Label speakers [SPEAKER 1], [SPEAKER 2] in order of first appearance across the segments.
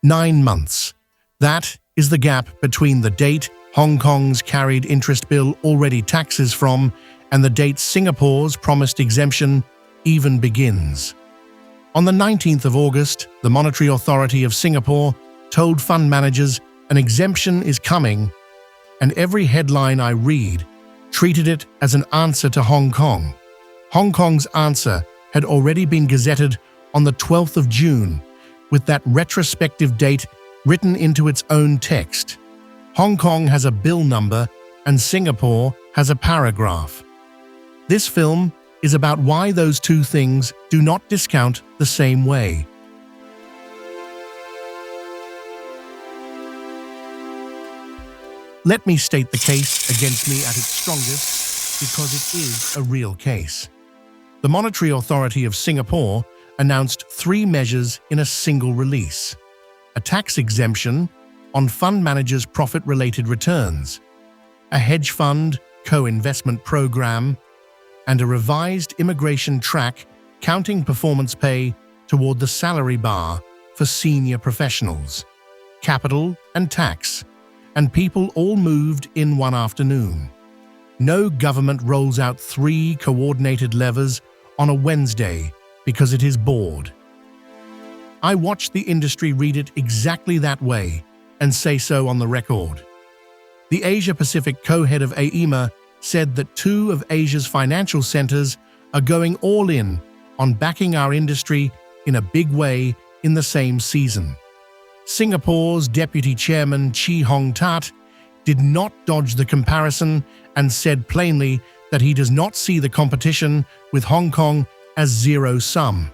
[SPEAKER 1] 9 months. That is the gap between the date Hong Kong's carried interest bill already taxes from and the date Singapore's promised exemption even begins. On the 19th of August, the Monetary Authority of Singapore told fund managers an exemption is coming, and every headline I read treated it as an answer to Hong Kong. Hong Kong's answer had already been gazetted on the 12th of June, with that retrospective date written into its own text. Hong Kong has a bill number and Singapore has a paragraph. This film is about why those two things do not discount the same way. Let me state the case against me at its strongest, because it is a real case. The Monetary Authority of Singapore announced 3 measures in a single release: a tax exemption on fund managers' profit-related returns, a hedge fund co-investment program, and a revised immigration track counting performance pay toward the salary bar for senior professionals, capital and tax, and people all moved in one afternoon. No government rolls out 3 coordinated levers on a Wednesday because it is bored. I watched the industry read it exactly that way and say so on the record. The Asia-Pacific co-head of AEMA said that 2 of Asia's financial centers are going all in on backing our industry in a big way in the same season. Singapore's Deputy Chairman Chee Hong Tat did not dodge the comparison and said plainly that he does not see the competition with Hong Kong as zero-sum.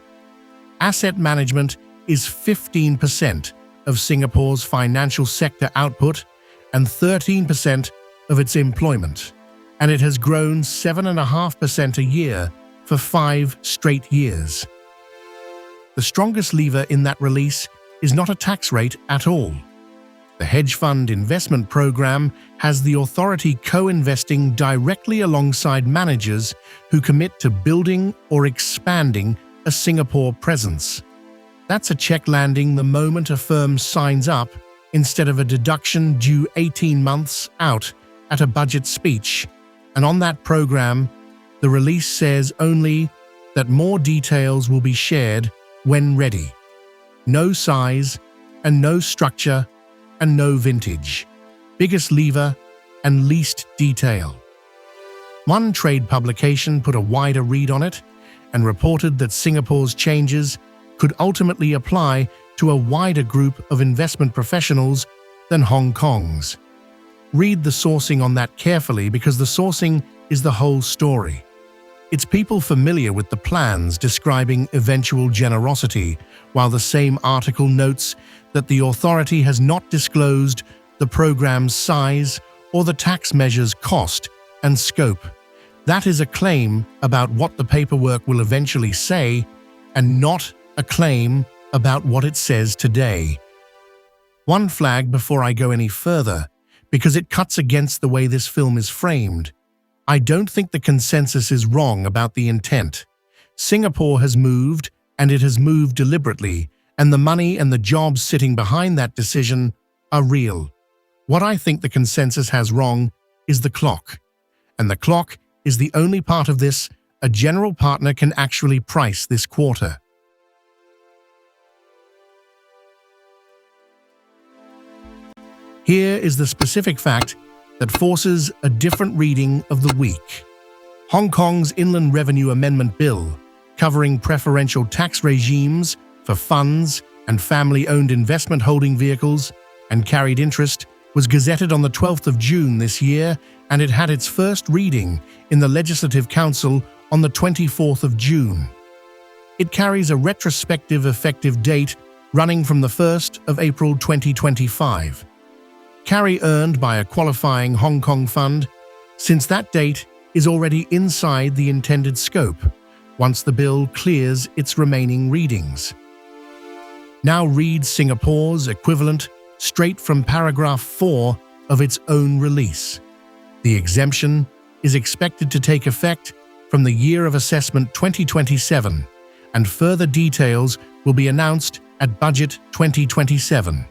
[SPEAKER 1] Asset management is 15% of Singapore's financial sector output and 13% of its employment, and it has grown 7.5% a year for 5 straight years. The strongest lever in that release is not a tax rate at all. The hedge fund investment program has the authority co-investing directly alongside managers who commit to building or expanding a Singapore presence. That's a check landing the moment a firm signs up instead of a deduction due 18 months out at a budget speech. And on that program, the release says only that more details will be shared when ready. No size and no structure and no vintage. Biggest lever and least detail. One trade publication put a wider read on it and reported that Singapore's changes could ultimately apply to a wider group of investment professionals than Hong Kong's. Read the sourcing on that carefully, because the sourcing is the whole story. It's people familiar with the plans describing eventual generosity, while the same article notes that the authority has not disclosed the program's size or the tax measure's cost and scope. That is a claim about what the paperwork will eventually say, and not a claim about what it says today. One flag before I go any further, because it cuts against the way this film is framed. I don't think the consensus is wrong about the intent. Singapore has moved, and it has moved deliberately, and the money and the jobs sitting behind that decision are real. What I think the consensus has wrong is the clock. And the clock is the only part of this a general partner can actually price this quarter. Here is the specific fact that forces a different reading of the week. Hong Kong's Inland Revenue Amendment Bill, covering preferential tax regimes for funds and family-owned investment holding vehicles and carried interest, was gazetted on the 12th of June this year, and it had its first reading in the Legislative Council on the 24th of June. It carries a retrospective effective date running from the 1st of April 2025. Carry earned by a qualifying Hong Kong fund, since that date is already inside the intended scope, once the bill clears its remaining readings. Now read Singapore's equivalent straight from paragraph 4 of its own release. The exemption is expected to take effect from the year of assessment 2027, and further details will be announced at Budget 2027.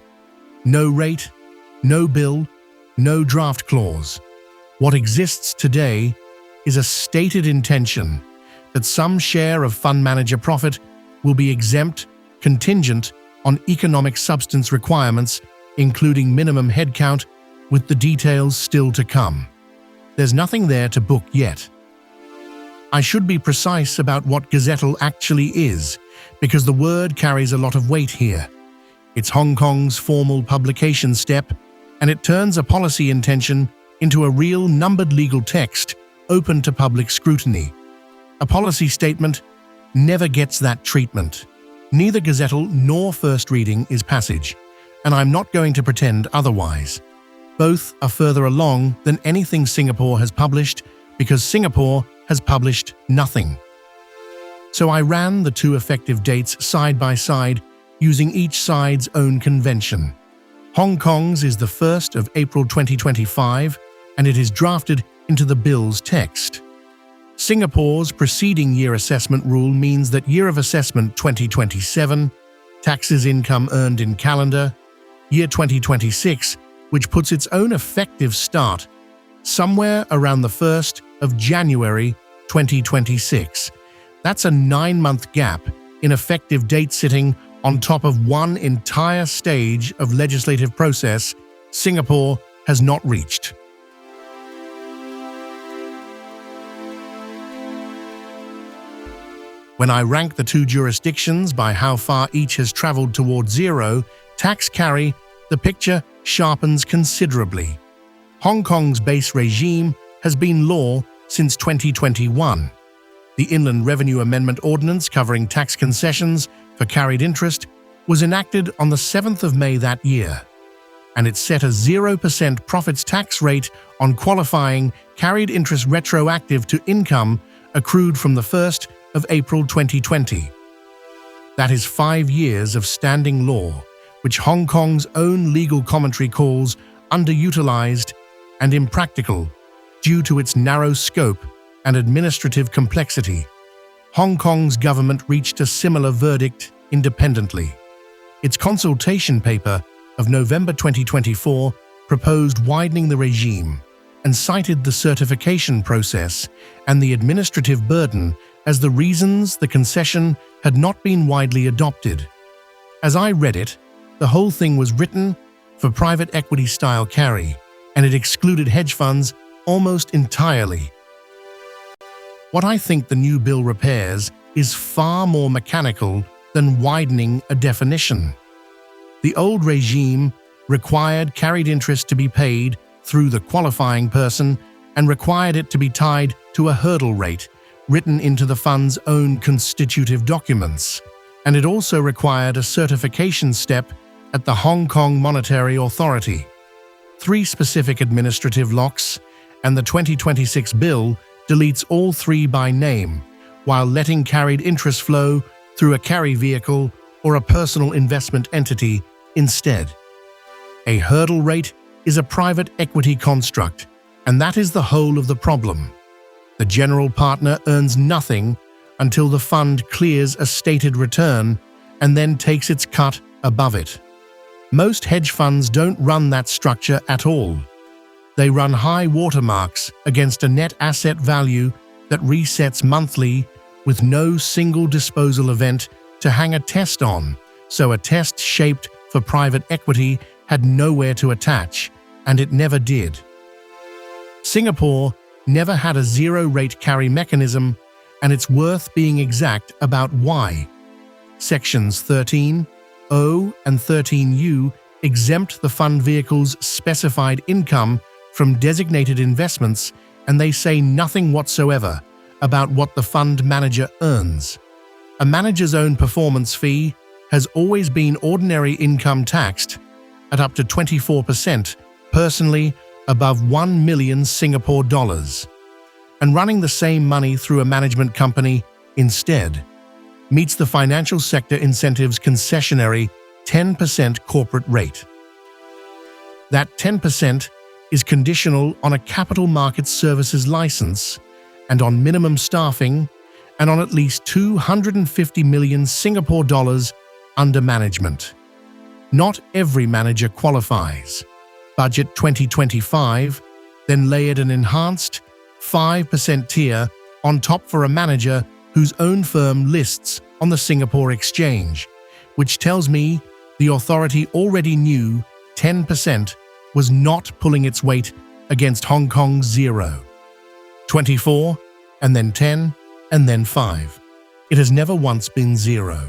[SPEAKER 1] No rate, no bill, no draft clause. What exists today is a stated intention that some share of fund manager profit will be exempt contingent on economic substance requirements, including minimum headcount, with the details still to come. There's nothing there to book yet. I should be precise about what gazetted actually is, because the word carries a lot of weight here. It's Hong Kong's formal publication step, and it turns a policy intention into a real numbered legal text open to public scrutiny. A policy statement never gets that treatment. Neither gazetted nor first reading is passage, and I'm not going to pretend otherwise. Both are further along than anything Singapore has published, because Singapore has published nothing. So I ran the two effective dates side by side, using each side's own convention. Hong Kong's is the 1st of April 2025, and it is drafted into the bill's text. Singapore's preceding year assessment rule means that year of assessment 2027, taxes income earned in calendar, year 2026, which puts its own effective start somewhere around the 1st of January 2026. That's a 9-month gap in effective date sitting on top of one entire stage of legislative process Singapore has not reached. When I rank the two jurisdictions by how far each has traveled toward zero tax carry, the picture sharpens considerably. Hong Kong's base regime has been law since 2021. The Inland Revenue Amendment Ordinance covering tax concessions for carried interest was enacted on the 7th of May that year, and it set a 0% profits tax rate on qualifying carried interest retroactive to income accrued from the 1st of April 2020. That is 5 years of standing law, which Hong Kong's own legal commentary calls underutilized and impractical due to its narrow scope and administrative complexity. Hong Kong's government reached a similar verdict independently. Its consultation paper of November 2024 proposed widening the regime and cited the certification process and the administrative burden as the reasons the concession had not been widely adopted. As I read it, the whole thing was written for private equity-style carry, and it excluded hedge funds almost entirely. What I think the new bill repairs is far more mechanical than widening a definition. The old regime required carried interest to be paid through the qualifying person and required it to be tied to a hurdle rate written into the fund's own constitutive documents, and it also required a certification step at the Hong Kong Monetary Authority. 3 specific administrative locks, and the 2026 bill deletes all 3 by name, while letting carried interest flow through a carry vehicle or a personal investment entity instead. A hurdle rate is a private equity construct, and that is the whole of the problem. The general partner earns nothing until the fund clears a stated return and then takes its cut above it. Most hedge funds don't run that structure at all. They run high watermarks against a net asset value that resets monthly with no single disposal event to hang a test on, so a test shaped for private equity had nowhere to attach, and it never did. Singapore never had a zero-rate carry mechanism, and it's worth being exact about why. Sections 13(o) and 13(u) exempt the fund vehicle's specified income from designated investments, and they say nothing whatsoever about what the fund manager earns. A manager's own performance fee has always been ordinary income taxed at up to 24%, personally above 1 million Singapore dollars. And running the same money through a management company instead meets the financial sector incentives concessionary 10% corporate rate. That 10% is conditional on a capital market services license and on minimum staffing and on at least 250 million Singapore dollars under management. Not every manager qualifies. Budget 2025, then layered an enhanced 5% tier on top for a manager whose own firm lists on the Singapore Exchange, which tells me the authority already knew 10% was not pulling its weight against Hong Kong's 0, 24, and then 10, and then 5. It has never once been 0.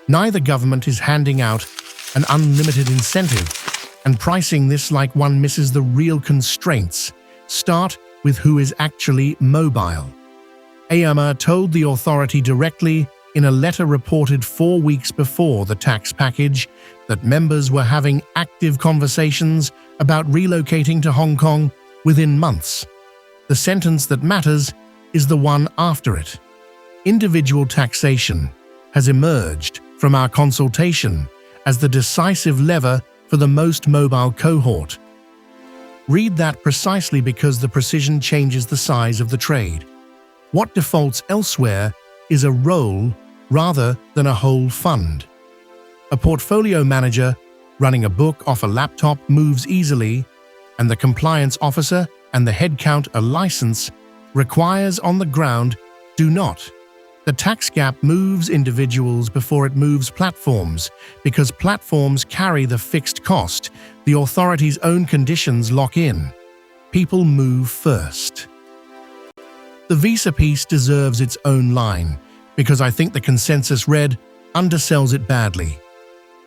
[SPEAKER 1] Neither government is handing out an unlimited incentive and pricing this like one misses the real constraints. Start with who is actually mobile. AMA told the authority directly in a letter reported 4 weeks before the tax package that members were having active conversations about relocating to Hong Kong within months. The sentence that matters is the one after it. Individual taxation has emerged from our consultation as the decisive lever for the most mobile cohort. Read that precisely because the precision changes the size of the trade. What defaults elsewhere is a role rather than a whole fund. A portfolio manager running a book off a laptop moves easily, and the compliance officer and the headcount a license requires on the ground do not. The tax gap moves individuals before it moves platforms, because platforms carry the fixed cost the authority's own conditions lock in. People move first. The visa piece deserves its own line, because I think the consensus read undersells it badly.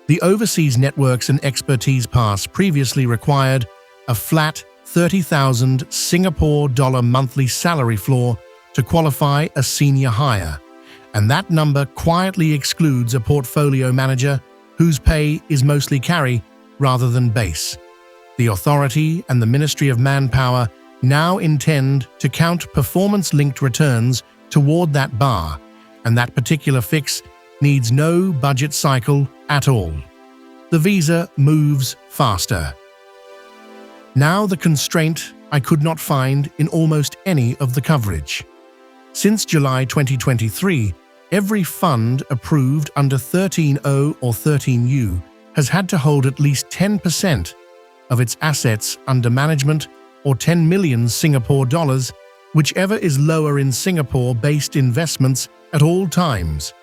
[SPEAKER 1] The Overseas Networks and Expertise Pass previously required a flat 30,000 Singapore dollar monthly salary floor to qualify a senior hire, and that number quietly excludes a portfolio manager whose pay is mostly carry rather than base. The authority and the Ministry of Manpower now intend to count performance-linked returns toward that bar, and that particular fix needs no budget cycle at all. The visa moves faster. Now the constraint I could not find in almost any of the coverage. Since July 2023, every fund approved under 13O or 13U has had to hold at least 10% of its assets under management or 10 million Singapore dollars, whichever is lower in Singapore-based investments at all times.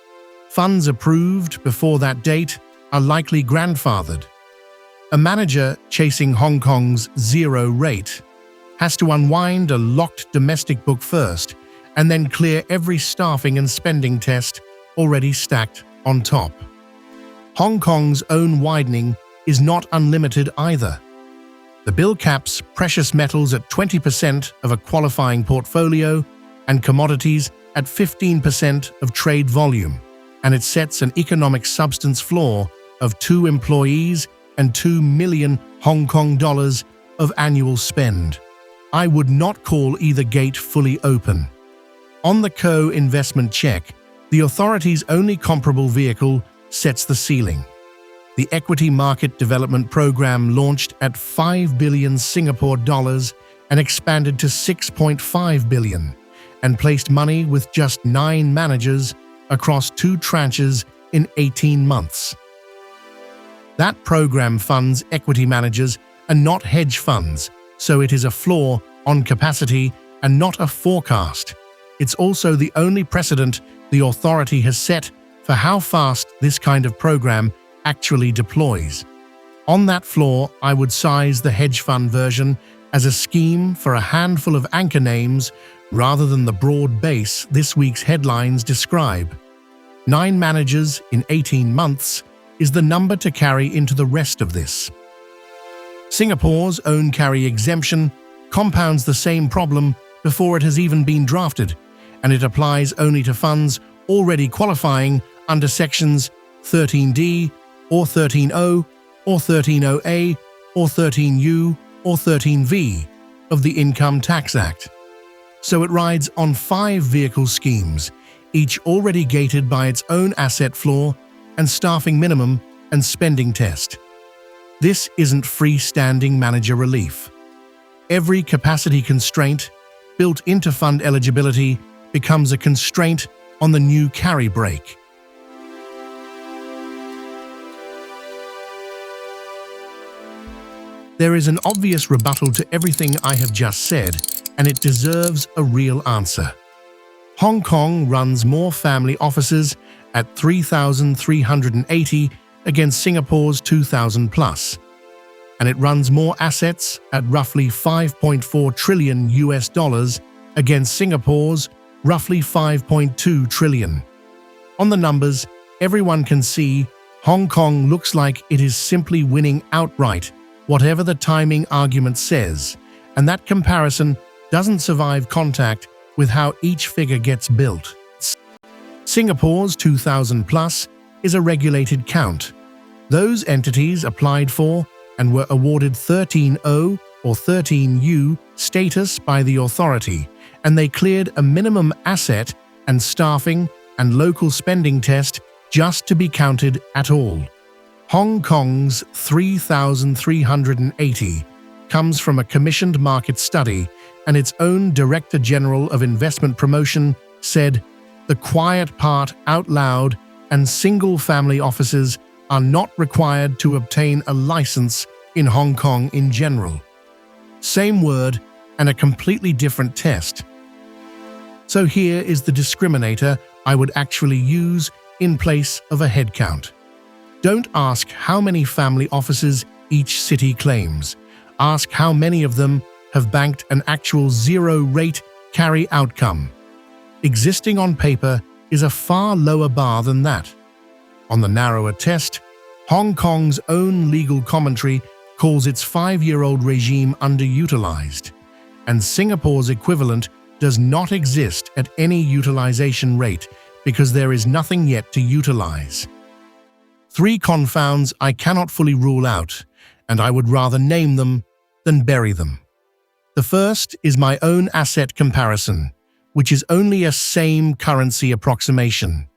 [SPEAKER 1] Funds approved before that date are likely grandfathered. A manager chasing Hong Kong's 0 rate has to unwind a locked domestic book first and then clear every staffing and spending test already stacked on top. Hong Kong's own widening is not unlimited either. The bill caps precious metals at 20% of a qualifying portfolio and commodities at 15% of trade volume, and it sets an economic substance floor of 2 employees and 2 million Hong Kong dollars of annual spend. I would not call either gate fully open. On the co-investment check, the authority's only comparable vehicle sets the ceiling. The Equity Market Development Program launched at 5 billion Singapore dollars and expanded to 6.5 billion, and placed money with just 9 managers across 2 tranches in 18 months. That program funds equity managers and not hedge funds, so it is a floor on capacity and not a forecast. It's also the only precedent the authority has set for how fast this kind of program actually deploys. On that floor, I would size the hedge fund version as a scheme for a handful of anchor names rather than the broad base this week's headlines describe. 9 managers in 18 months is the number to carry into the rest of this. Singapore's own carry exemption compounds the same problem before it has even been drafted, and it applies only to funds already qualifying under sections 13D or 13O or 13OA or 13U or 13V of the Income Tax Act. So it rides on 5 vehicle schemes, each already gated by its own asset floor and staffing minimum and spending test. This isn't freestanding manager relief. Every capacity constraint built into fund eligibility becomes a constraint on the new carry break. There is an obvious rebuttal to everything I have just said, and it deserves a real answer. Hong Kong runs more family offices at 3,380 against Singapore's 2,000 plus, and it runs more assets at roughly 5.4 trillion US dollars against Singapore's roughly 5.2 trillion. On the numbers, everyone can see Hong Kong looks like it is simply winning outright, whatever the timing argument says, and that comparison doesn't survive contact with how each figure gets built. Singapore's 2,000 plus is a regulated count. Those entities applied for and were awarded 13O or 13U status by the authority, and they cleared a minimum asset and staffing and local spending test just to be counted at all. Hong Kong's 3,380 comes from a commissioned market study, and its own Director General of Investment Promotion said, "The quiet part out loud and single-family offices are not required to obtain a license in Hong Kong in general." Same word and a completely different test. So here is the discriminator I would actually use in place of a head count. Don't ask how many family offices each city claims. Ask how many of them have banked an actual zero-rate carry outcome. Existing on paper is a far lower bar than that. On the narrower test, Hong Kong's own legal commentary calls its 5-year-old regime underutilized, and Singapore's equivalent does not exist at any utilization rate because there is nothing yet to utilize. 3 confounds I cannot fully rule out, and I would rather name them than bury them. The first is my own asset comparison, which is only a same currency approximation.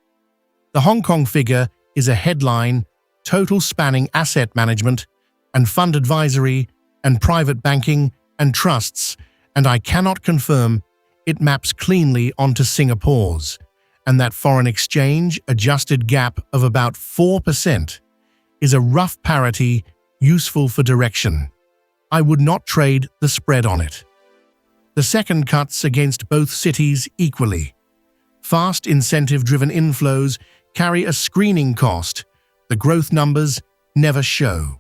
[SPEAKER 1] The Hong Kong figure is a headline, total spanning asset management and fund advisory and private banking and trusts, and I cannot confirm it maps cleanly onto Singapore's, and that foreign exchange adjusted gap of about 4% is a rough parity useful for direction. I would not trade the spread on it. The second cuts against both cities equally. Fast incentive-driven inflows carry a screening cost. The growth numbers never show.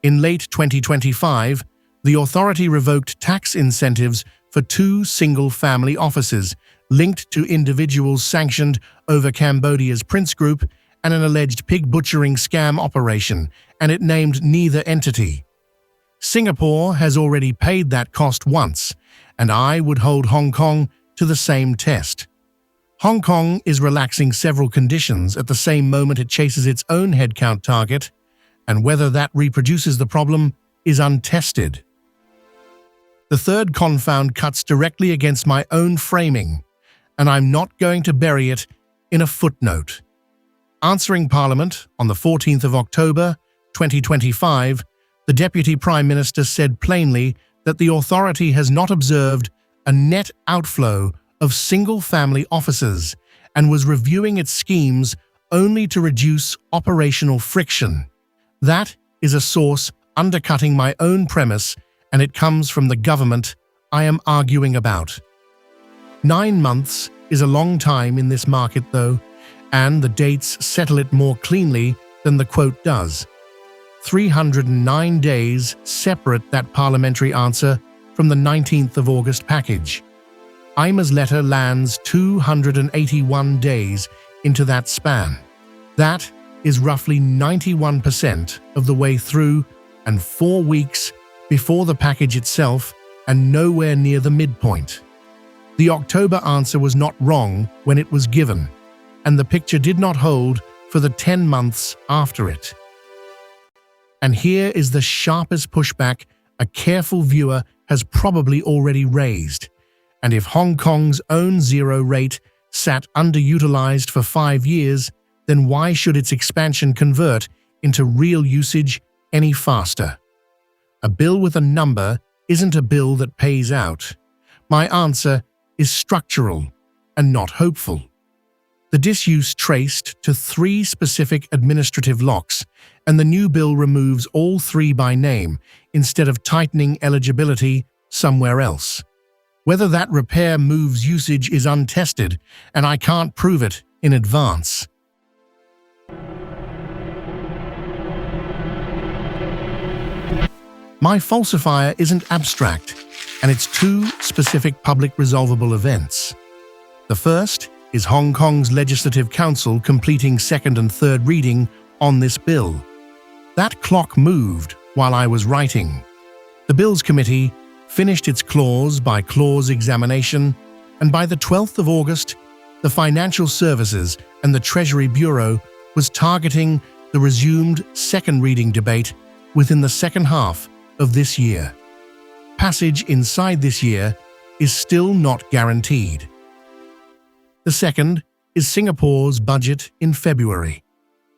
[SPEAKER 1] In late 2025, the authority revoked tax incentives for 2 single-family offices linked to individuals sanctioned over Cambodia's Prince Group and an alleged pig butchering scam operation, and it named neither entity. Singapore has already paid that cost once, and I would hold Hong Kong to the same test. Hong Kong is relaxing several conditions at the same moment it chases its own headcount target, and whether that reproduces the problem is untested. The third confound cuts directly against my own framing, and I'm not going to bury it in a footnote. Answering Parliament on the 14th of October, 2025, the Deputy Prime Minister said plainly that the authority has not observed a net outflow of single-family offices and was reviewing its schemes only to reduce operational friction. That is a source undercutting my own premise, and it comes from the government I am arguing about. 9 months is a long time in this market, though, and the dates settle it more cleanly than the quote does. 309 days separate that parliamentary answer from the 19th of August package. IMA's letter lands 281 days into that span. That is roughly 91% of the way through and 4 weeks before the package itself and nowhere near the midpoint. The October answer was not wrong when it was given, and the picture did not hold for the 10 months after it. And here is the sharpest pushback a careful viewer has probably already raised. And if Hong Kong's own zero rate sat underutilized for 5 years, then why should its expansion convert into real usage any faster? A bill with a number isn't a bill that pays out. My answer is structural. and not hopeful. The disuse traced to 3 specific administrative locks, and the new bill removes all 3 by name instead of tightening eligibility somewhere else. Whether that repair moves usage is untested, and I can't prove it in advance. My falsifier isn't abstract, and it's 2 specific public resolvable events. The first is Hong Kong's Legislative Council completing second and third reading on this bill. That clock moved while I was writing. The Bills Committee finished its clause-by-clause examination, and by the 12th of August, the Financial Services and the Treasury Bureau was targeting the resumed second reading debate within the second half of this year. Passage inside this year is still not guaranteed. The second is Singapore's budget in February.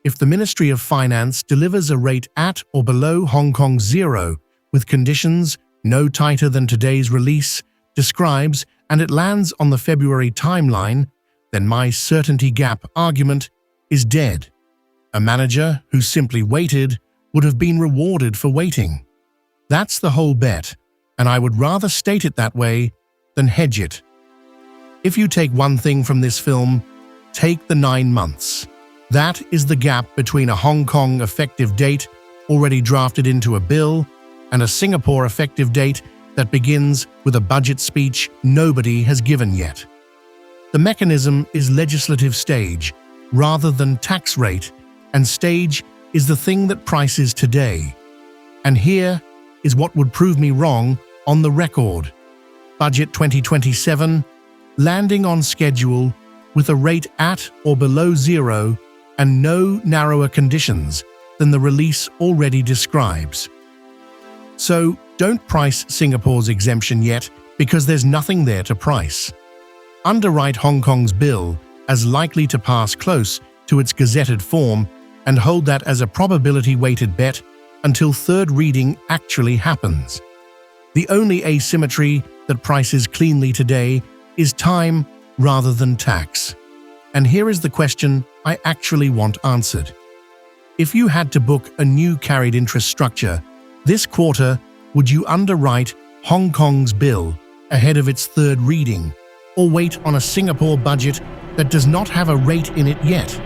[SPEAKER 1] If the Ministry of Finance delivers a rate at or below Hong Kong's zero, with conditions no tighter than today's release describes, and it lands on the February timeline, then my certainty gap argument is dead. A manager who simply waited would have been rewarded for waiting. That's the whole bet, and I would rather state it that way than hedge it. If you take one thing from this film, take the 9 months. That is the gap between a Hong Kong effective date already drafted into a bill and a Singapore effective date that begins with a budget speech nobody has given yet. The mechanism is legislative stage rather than tax rate, and stage is the thing that prices today. And here is what would prove me wrong on the record. Budget 2027, landing on schedule with a rate at or below zero and no narrower conditions than the release already describes. So don't price Singapore's exemption yet, because there's nothing there to price. Underwrite Hong Kong's bill as likely to pass close to its gazetted form and hold that as a probability-weighted bet until third reading actually happens. The only asymmetry that prices cleanly today is time rather than tax. And here is the question I actually want answered. If you had to book a new carried interest structure this quarter, would you underwrite Hong Kong's bill ahead of its third reading, or wait on a Singapore budget that does not have a rate in it yet?